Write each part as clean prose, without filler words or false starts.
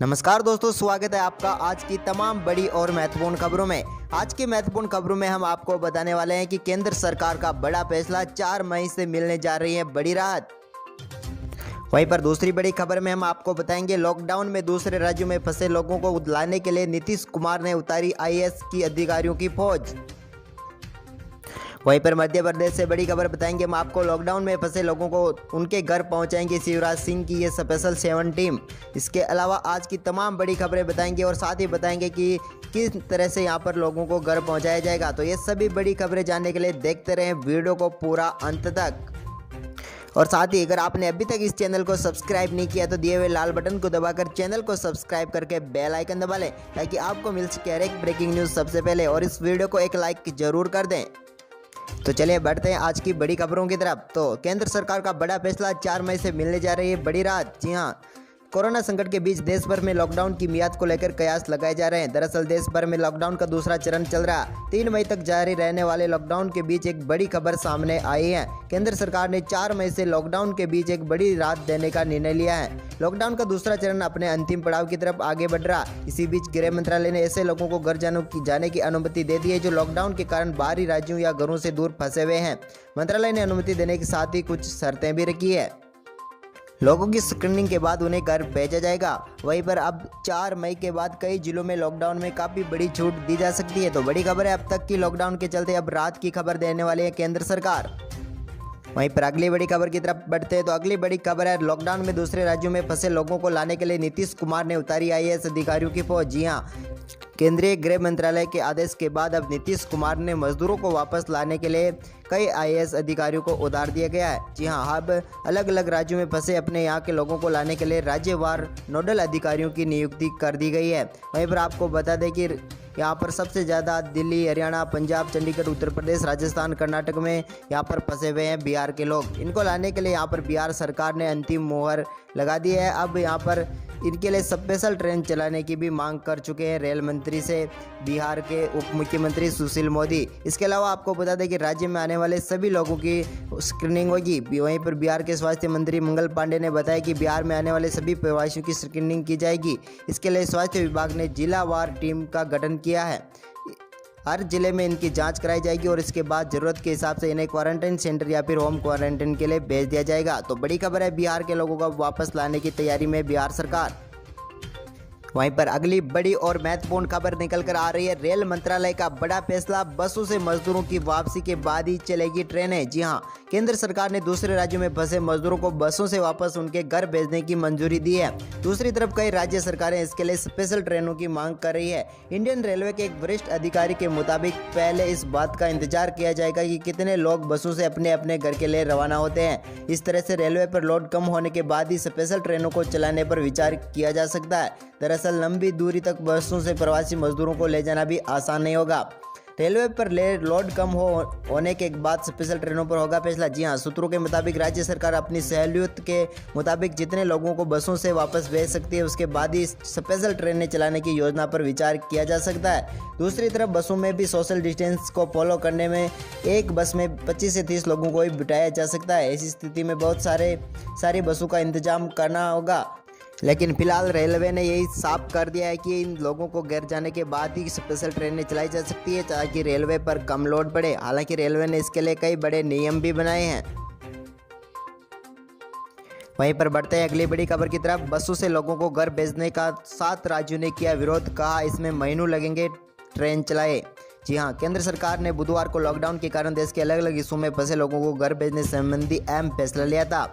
नमस्कार दोस्तों, स्वागत है आपका आज की तमाम बड़ी और महत्वपूर्ण खबरों में। आज की महत्वपूर्ण खबरों में हम आपको बताने वाले हैं कि केंद्र सरकार का बड़ा फैसला 4 मई से मिलने जा रही है बड़ी राहत। वहीं पर दूसरी बड़ी खबर में हम आपको बताएंगे, लॉकडाउन में दूसरे राज्यों में फंसे लोगों को लाने के लिए नीतीश कुमार ने उतारी आईएएस की अधिकारियों की फौज। वहीं पर मध्य प्रदेश से बड़ी खबर बताएंगे हम आपको, लॉकडाउन में फंसे लोगों को उनके घर पहुंचाएंगे शिवराज सिंह की ये स्पेशल 7 टीम। इसके अलावा आज की तमाम बड़ी खबरें बताएंगे और साथ ही बताएंगे कि किस तरह से यहां पर लोगों को घर पहुंचाया जाएगा। तो ये सभी बड़ी खबरें जानने के लिए देखते रहें वीडियो को पूरा अंत तक। और साथ ही अगर आपने अभी तक इस चैनल को सब्सक्राइब नहीं किया तो दिए हुए लाल बटन को दबाकर चैनल को सब्सक्राइब करके बेल आइकन दबा लें ताकि आपको मिल सके हर एक ब्रेकिंग न्यूज़ सबसे पहले। और इस वीडियो को एक लाइक जरूर कर दें। तो चलिए बढ़ते हैं आज की बड़ी खबरों की तरफ। तो केंद्र सरकार का बड़ा फैसला 4 मई से मिलने जा रही है बड़ी राहत। जी हां, कोरोना संकट के बीच देश भर में लॉकडाउन की मियाद को लेकर कयास लगाए जा रहे हैं। दरअसल देश भर में लॉकडाउन का दूसरा चरण चल रहा है। 3 मई तक जारी रहने वाले लॉकडाउन के बीच एक बड़ी खबर सामने आई है। केंद्र सरकार ने 4 मई से लॉकडाउन के बीच एक बड़ी राहत देने का निर्णय लिया है। लॉकडाउन का दूसरा चरण अपने अंतिम पड़ाव की तरफ आगे बढ़ रहा। इसी बीच गृह मंत्रालय ने ऐसे लोगों को घर जाने की अनुमति दे दी है जो लॉकडाउन के कारण बाहरी राज्यों या घरों से दूर फंसे हुए हैं। मंत्रालय ने अनुमति देने के साथ ही कुछ शर्तें भी रखी है। लोगों की स्क्रीनिंग के बाद उन्हें घर भेजा जाएगा। वहीं पर अब 4 मई के बाद कई जिलों में लॉकडाउन में काफ़ी बड़ी छूट दी जा सकती है। तो बड़ी खबर है, अब तक की लॉकडाउन के चलते अब राहत की खबर देने वाली है केंद्र सरकार। वहीं पर अगली बड़ी खबर की तरफ बढ़ते हैं। तो अगली बड़ी खबर है, लॉकडाउन में दूसरे राज्यों में फंसे लोगों को लाने के लिए नीतीश कुमार ने उतारी आईएएस अधिकारियों की फौज। जी हां, केंद्रीय गृह मंत्रालय के आदेश के बाद अब नीतीश कुमार ने मजदूरों को वापस लाने के लिए कई आईएएस अधिकारियों को उतार दिया गया है। जी हां, अब अलग अलग राज्यों में फंसे अपने यहाँ के लोगों को लाने के लिए राज्यवार नोडल अधिकारियों की नियुक्ति कर दी गई है। वहीं पर आपको बता दें कि यहाँ पर सबसे ज़्यादा दिल्ली, हरियाणा, पंजाब, चंडीगढ़, उत्तर प्रदेश, राजस्थान, कर्नाटक में यहाँ पर फंसे हुए हैं बिहार के लोग। इनको लाने के लिए यहाँ पर बिहार सरकार ने अंतिम मोहर लगा दी है। अब यहाँ पर इनके लिए स्पेशल ट्रेन चलाने की भी मांग कर चुके हैं रेल मंत्री से बिहार के उप मुख्यमंत्री सुशील मोदी। इसके अलावा आपको बता दें कि राज्य में आने वाले सभी लोगों की स्क्रीनिंग होगी। वहीं पर बिहार के स्वास्थ्य मंत्री मंगल पांडे ने बताया कि बिहार में आने वाले सभी प्रवासियों की स्क्रीनिंग की जाएगी। इसके लिए स्वास्थ्य विभाग ने जिलावार टीम का गठन किया है। हर जिले में इनकी जांच कराई जाएगी और इसके बाद जरूरत के हिसाब से इन्हें क्वारंटाइन सेंटर या फिर होम क्वारंटाइन के लिए भेज दिया जाएगा। तो बड़ी खबर है, बिहार के लोगों को वापस लाने की तैयारी में बिहार सरकार। वहीं पर अगली बड़ी और महत्वपूर्ण खबर निकल कर आ रही है, रेल मंत्रालय का बड़ा फैसला, बसों से मजदूरों की वापसी के बाद ही चलेगी ट्रेनें। जी हां, केंद्र सरकार ने दूसरे राज्यों में फंसे मजदूरों को बसों से वापस उनके घर भेजने की मंजूरी दी है। दूसरी तरफ कई राज्य सरकारें इसके लिए स्पेशल ट्रेनों की मांग कर रही है। इंडियन रेलवे के एक वरिष्ठ अधिकारी के मुताबिक पहले इस बात का इंतजार किया जाएगा कि कितने लोग बसों से अपने अपने घर के लिए रवाना होते हैं। इस तरह से रेलवे पर लोड कम होने के बाद ही स्पेशल ट्रेनों को चलाने पर विचार किया जा सकता है। दरअसल लंबी दूरी तक बसों से प्रवासी मजदूरों को ले जाना भी आसान नहीं होगा। रेलवे पर लोड कम होने के बाद स्पेशल ट्रेनों पर होगा फैसला। जी हां, सूत्रों के मुताबिक राज्य सरकार अपनी सहूलियत के मुताबिक जितने लोगों को बसों से वापस भेज सकती है उसके बाद ही स्पेशल ट्रेनें चलाने की योजना पर विचार किया जा सकता है। दूसरी तरफ बसों में भी सोशल डिस्टेंस को फॉलो करने में एक बस में 25 से 30 लोगों को ही बिठाया जा सकता है। ऐसी स्थिति में बहुत सारी बसों का इंतजाम करना होगा। लेकिन फिलहाल रेलवे ने यही साफ कर दिया है कि इन लोगों को घर जाने के बाद ही स्पेशल ट्रेनें चलाई जा सकती है ताकि रेलवे पर कम लोड पड़े। हालांकि रेलवे ने इसके लिए कई बड़े नियम भी बनाए हैं। वहीं पर बढ़ते हैं अगली बड़ी खबर की तरफ। बसों से लोगों को घर भेजने का 7 राज्यों ने किया विरोध, कहा इसमें महीनों लगेंगे, ट्रेन चलाए। जी हां, केंद्र सरकार ने बुधवार को लॉकडाउन के कारण देश के अलग अलग हिस्सों में फंसे लोगों को घर भेजने संबंधी अहम फैसला लिया था।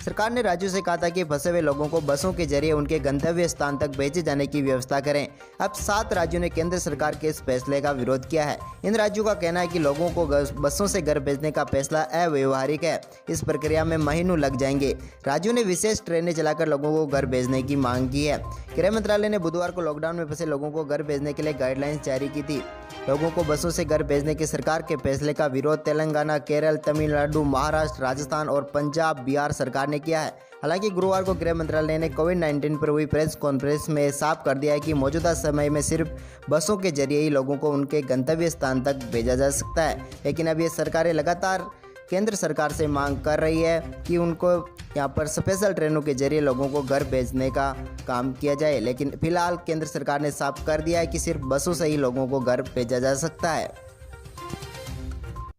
सरकार ने राज्यों से कहा था कि फंसे हुए लोगों को बसों के जरिए उनके गंतव्य स्थान तक भेजे जाने की व्यवस्था करें। अब 7 राज्यों ने केंद्र सरकार के इस फैसले का विरोध किया है। इन राज्यों का कहना है कि लोगों को बसों से घर भेजने का फैसला अव्यवहारिक है। इस प्रक्रिया में महीनों लग जाएंगे। राज्यों ने विशेष ट्रेनें चलाकर लोगों को घर भेजने की मांग की है। गृह मंत्रालय ने बुधवार को लॉकडाउन में फंसे लोगों को घर भेजने के लिए गाइडलाइंस जारी की थी। लोगों को बसों से घर भेजने के सरकार के फैसले का विरोध तेलंगाना, केरल, तमिलनाडु, महाराष्ट्र, राजस्थान और पंजाब, बिहार सरकार ने किया है। हालांकि गुरुवार को गृह मंत्रालय ने कोविड-19 पर हुई प्रेस कॉन्फ्रेंस में साफ कर दिया है कि मौजूदा समय में सिर्फ बसों के जरिए ही लोगों को उनके गंतव्य स्थान तक भेजा जा सकता है। लेकिन अब ये सरकारें लगातार केंद्र सरकार से मांग कर रही है कि उनको यहाँ पर स्पेशल ट्रेनों के जरिए लोगों को घर भेजने का काम किया जाए, लेकिन फिलहाल केंद्र सरकार ने साफ कर दिया है कि सिर्फ बसों से ही लोगों को घर भेजा जा सकता है।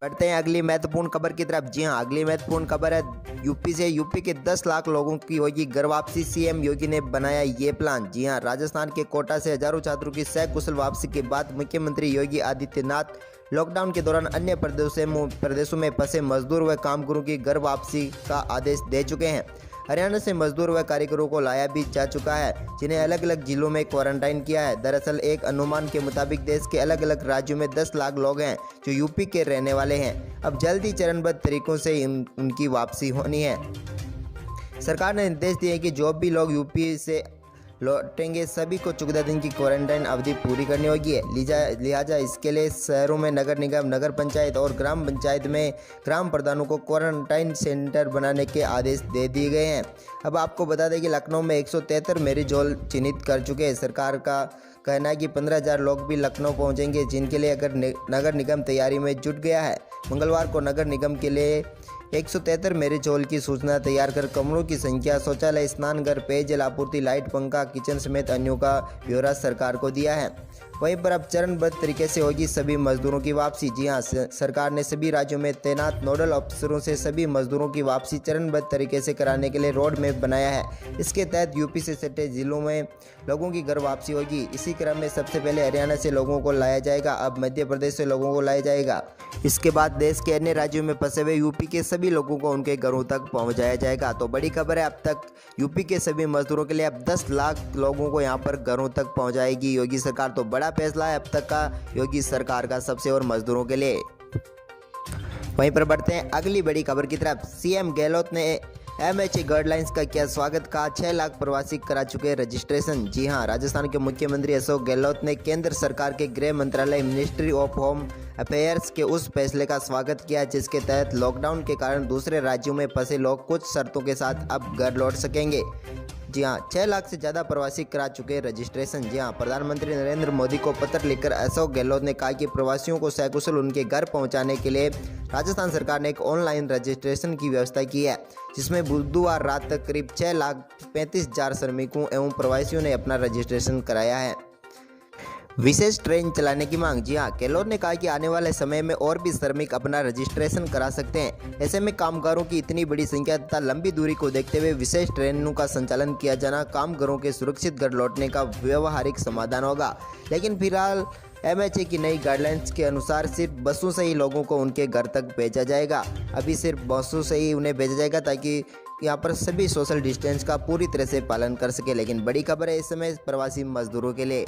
बढ़ते हैं अगली महत्वपूर्ण खबर की तरफ। जी हां, अगली महत्वपूर्ण खबर है यूपी से। यूपी के 10 लाख लोगों की होगी घर वापसी, सीएम योगी ने बनाया ये प्लान। जी हां, राजस्थान के कोटा से हजारों छात्रों की सकुशल वापसी के बाद मुख्यमंत्री योगी आदित्यनाथ लॉकडाउन के दौरान अन्य प्रदेशों में फंसे मजदूर व कामगारों की घर वापसी का आदेश दे चुके हैं। हरियाणा से मजदूर व कारीगरों को लाया भी जा चुका है, जिन्हें अलग अलग जिलों में क्वारंटाइन किया है। दरअसल एक अनुमान के मुताबिक देश के अलग अलग राज्यों में 10 लाख लोग हैं जो यूपी के रहने वाले हैं। अब जल्दी चरणबद्ध तरीकों से उनकी वापसी होनी है। सरकार ने निर्देश दिए कि जो भी लोग यूपी से लौटेंगे सभी को 14 दिन की क्वारंटाइन अवधि पूरी करनी होगी। लिहाजा इसके लिए शहरों में नगर निगम, नगर पंचायत और ग्राम पंचायत में ग्राम प्रधानों को क्वारंटाइन सेंटर बनाने के आदेश दे दिए गए हैं। अब आपको बता दें कि लखनऊ में 173 मैरिज हॉल चिन्हित कर चुके हैं। सरकार का कहना है कि 15,000 लोग भी लखनऊ पहुंचेंगे, जिनके लिए अगर नगर निगम तैयारी में जुट गया है। मंगलवार को नगर निगम के लिए 173 मैरिज हॉल की सूचना तैयार कर कमरों की संख्या, शौचालय, स्नानघर, पेयजल आपूर्ति, लाइट, पंखा, किचन समेत अन्यों का ब्यौरा सरकार को दिया है। वहीं पर अब चरणबद्ध तरीके से होगी सभी मजदूरों की वापसी। जी हां, सरकार ने सभी राज्यों में तैनात नोडल अफसरों से सभी मजदूरों की वापसी चरणबद्ध तरीके से कराने के लिए रोड मैप बनाया है। इसके तहत यूपी से सटे जिलों में लोगों की घर वापसी होगी। इसी क्रम में सबसे पहले हरियाणा से लोगों को लाया जाएगा, अब मध्य प्रदेश से लोगों को लाया जाएगा। इसके बाद देश के अन्य राज्यों में फंसे हुए यूपी के सभी लोगों को उनके घरों तक पहुंचाया जाएगा। तो बड़ी खबर है, अब तक यूपी के सभी मजदूरों के लिए अब 10 लाख लोगों को यहां पर घरों तक पहुंचाएगी योगी सरकार। तो बड़ा फैसला है अब तक का योगी सरकार का सबसे और मजदूरों के लिए। वहीं पर बढ़ते हैं अगली बड़ी खबर की तरफ। सीएम गहलोत ने MHA गाइडलाइंस का किया स्वागत, कहा 6 लाख प्रवासी करा चुके रजिस्ट्रेशन। जी हां, राजस्थान के मुख्यमंत्री अशोक गहलोत ने केंद्र सरकार के गृह मंत्रालय मिनिस्ट्री ऑफ होम अफेयर्स के उस फैसले का स्वागत किया जिसके तहत लॉकडाउन के कारण दूसरे राज्यों में फंसे लोग कुछ शर्तों के साथ अब घर लौट सकेंगे। जी हां, 6 लाख से ज़्यादा प्रवासी करा चुके रजिस्ट्रेशन। जी हां, प्रधानमंत्री नरेंद्र मोदी को पत्र लिखकर अशोक गहलोत ने कहा कि प्रवासियों को सकुशल उनके घर पहुंचाने के लिए राजस्थान सरकार ने एक ऑनलाइन रजिस्ट्रेशन की व्यवस्था की है, जिसमें बुधवार रात तक करीब 6,35,000 श्रमिकों एवं प्रवासियों ने अपना रजिस्ट्रेशन कराया है। विशेष ट्रेन चलाने की मांग। जी हां, गहलोत ने कहा कि आने वाले समय में और भी श्रमिक अपना रजिस्ट्रेशन करा सकते हैं। ऐसे में कामगारों की इतनी बड़ी संख्या तथा लंबी दूरी को देखते हुए विशेष ट्रेनों का संचालन किया जाना कामगारों के सुरक्षित घर लौटने का व्यवहारिक समाधान होगा। लेकिन फिलहाल MHA की नई गाइडलाइंस के अनुसार सिर्फ बसों से ही लोगों को उनके घर तक भेजा जाएगा। अभी सिर्फ बसों से ही उन्हें भेजा जाएगा ताकि यहाँ पर सभी सोशल डिस्टेंस का पूरी तरह से पालन कर सके। लेकिन बड़ी खबर है इस समय प्रवासी मजदूरों के लिए।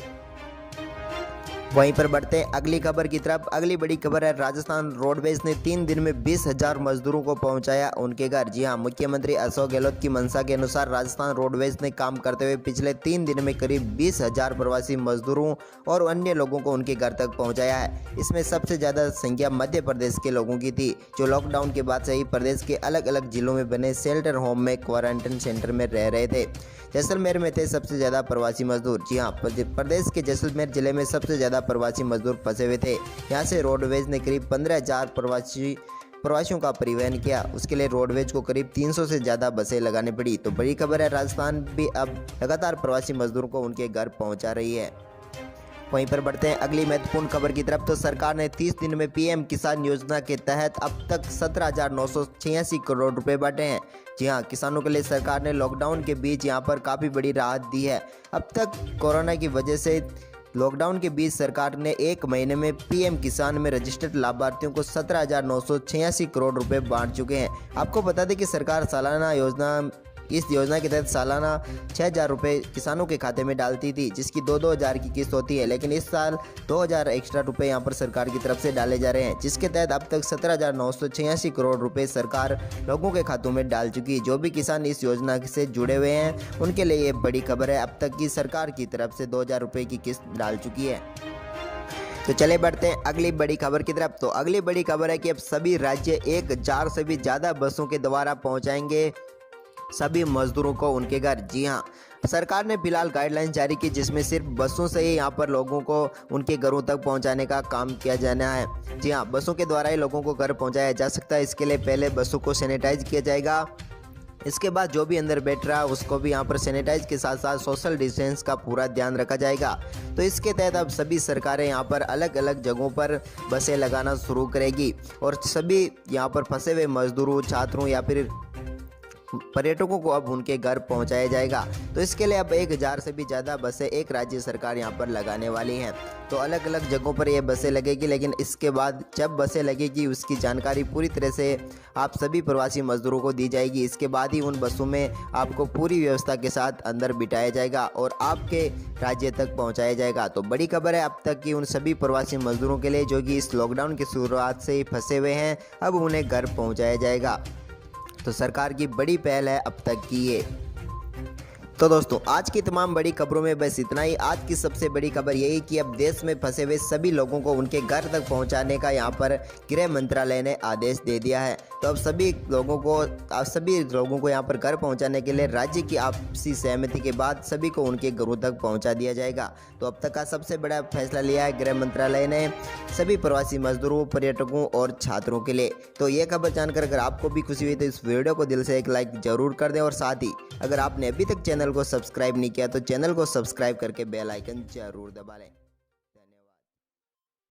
वहीं पर बढ़ते हैं अगली खबर की तरफ। अगली बड़ी खबर है, राजस्थान रोडवेज ने 3 दिन में 20,000 मजदूरों को पहुंचाया उनके घर। जी हां, मुख्यमंत्री अशोक गहलोत की मंशा के अनुसार राजस्थान रोडवेज ने काम करते हुए पिछले 3 दिन में करीब 20,000 प्रवासी मजदूरों और अन्य लोगों को उनके घर तक पहुंचाया है। इसमें सबसे ज़्यादा संख्या मध्य प्रदेश के लोगों की थी, जो लॉकडाउन के बाद से ही प्रदेश के अलग अलग जिलों में बने शेल्टर होम में क्वारंटाइन सेंटर में रह रहे थे। जैसलमेर में थे सबसे ज़्यादा प्रवासी मजदूर। जी हां, प्रदेश के जैसलमेर जिले में सबसे ज़्यादा प्रवासी मजदूर फंसे हुए थे। यहाँ से रोडवेज ने करीब 15,000 प्रवासियों का परिवहन किया। उसके लिए रोडवेज को करीब 300 से ज़्यादा बसें लगानी पड़ी। तो बड़ी खबर है, राजस्थान भी अब लगातार प्रवासी मजदूरों को उनके घर पहुँचा रही है। वहीं पर बढ़ते हैं अगली महत्वपूर्ण खबर की तरफ। तो सरकार ने 30 दिन में PM किसान योजना के तहत अब तक 17,986 करोड़ रुपए बांटे हैं। जी हां, किसानों के लिए सरकार ने लॉकडाउन के बीच यहां पर काफ़ी बड़ी राहत दी है। अब तक कोरोना की वजह से लॉकडाउन के बीच सरकार ने 1 महीने में PM किसान में रजिस्टर्ड लाभार्थियों को 17,986 करोड़ रुपए बांट चुके हैं। आपको बता दें कि सरकार इस योजना के तहत सालाना 6,000 रुपये किसानों के खाते में डालती थी, जिसकी 2-2 हज़ार की किस्त होती है। लेकिन इस साल 2,000 एक्स्ट्रा रुपये यहाँ पर सरकार की तरफ से डाले जा रहे हैं, जिसके तहत अब तक 17,986 करोड़ रुपए सरकार लोगों के खातों में डाल चुकी है। जो भी किसान इस योजना से जुड़े हुए हैं उनके लिए ये बड़ी खबर है। अब तक की सरकार की तरफ से 2,000 रुपये की किस्त डाल चुकी है। तो चले बढ़ते हैं अगली बड़ी खबर की तरफ। तो अगली बड़ी खबर है कि अब सभी राज्य 1,000 से भी ज़्यादा बसों के द्वारा पहुँचाएंगे सभी मजदूरों को उनके घर। जी हां, सरकार ने फिलहाल गाइडलाइन जारी की जिसमें सिर्फ बसों से ही यहाँ पर लोगों को उनके घरों तक पहुँचाने का काम किया जाना है। जी हाँ, बसों के द्वारा ही लोगों को घर पहुँचाया जा सकता है। इसके लिए पहले बसों को सैनिटाइज किया जाएगा। इसके बाद जो भी अंदर बैठ रहा है उसको भी यहाँ पर सैनिटाइज के साथ साथ सोशल डिस्टेंस का पूरा ध्यान रखा जाएगा। तो इसके तहत अब सभी सरकारें यहाँ पर अलग अलग जगहों पर बसें लगाना शुरू करेगी और सभी यहाँ पर फंसे हुए मजदूरों, छात्रों या फिर पर्यटकों को अब उनके घर पहुंचाया जाएगा। तो इसके लिए अब 1000 से भी ज़्यादा बसें एक राज्य सरकार यहां पर लगाने वाली हैं। तो अलग अलग जगहों पर ये बसें लगेगी, लेकिन इसके बाद जब बसें लगेगी उसकी जानकारी पूरी तरह से आप सभी प्रवासी मजदूरों को दी जाएगी। इसके बाद ही उन बसों में आपको पूरी व्यवस्था के साथ अंदर बिठाया जाएगा और आपके राज्य तक पहुँचाया जाएगा। तो बड़ी खबर है अब तक की उन सभी प्रवासी मजदूरों के लिए जो कि इस लॉकडाउन की शुरुआत से ही फंसे हुए हैं, अब उन्हें घर पहुँचाया जाएगा। तो सरकार की बड़ी पहल है अब तक की ये। तो दोस्तों आज की तमाम बड़ी खबरों में बस इतना ही। आज की सबसे बड़ी खबर यही कि अब देश में फंसे हुए सभी लोगों को उनके घर तक पहुंचाने का यहां पर गृह मंत्रालय ने आदेश दे दिया है। तो अब सभी लोगों को यहां पर घर पहुंचाने के लिए राज्य की आपसी सहमति के बाद सभी को उनके घरों तक पहुंचा दिया जाएगा। तो अब तक का सबसे बड़ा फैसला लिया है गृह मंत्रालय ने सभी प्रवासी मजदूरों, पर्यटकों और छात्रों के लिए। तो ये खबर जानकर अगर आपको भी खुशी हुई तो इस वीडियो को दिल से एक लाइक जरूर कर दें और साथ ही अगर आपने अभी तक चैनल को सब्सक्राइब नहीं किया तो चैनल को सब्सक्राइब करके बेल आइकन जरूर दबा लें।